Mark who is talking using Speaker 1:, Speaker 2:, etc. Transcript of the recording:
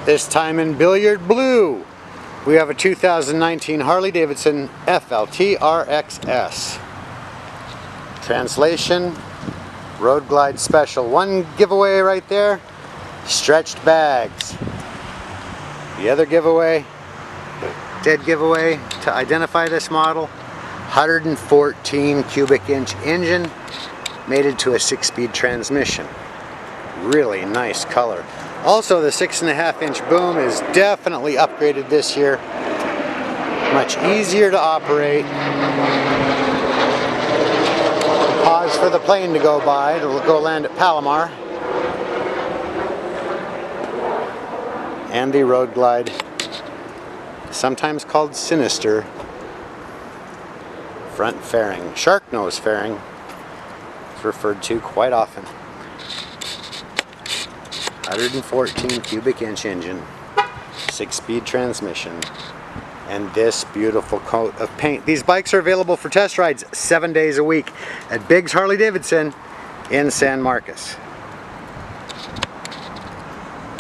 Speaker 1: This time in Billiard Blue, we have a 2019 Harley Davidson FLTRXS. Translation, Road Glide Special. One giveaway right there, stretched bags. The other giveaway, dead giveaway to identify this model, 114 cubic inch engine, mated to a 6-speed transmission. Really nice color. Also, the 6.5 inch boom is definitely upgraded this year. Much easier to operate. Pause for the plane to go by. It'll go land at Palomar. And the Road Glide, sometimes called Sinister, front fairing. Shark nose fairing is referred to quite often. 114 cubic inch engine, 6-speed transmission, and this beautiful coat of paint. These bikes are available for test rides 7 days a week at Biggs Harley Davidson in San Marcos.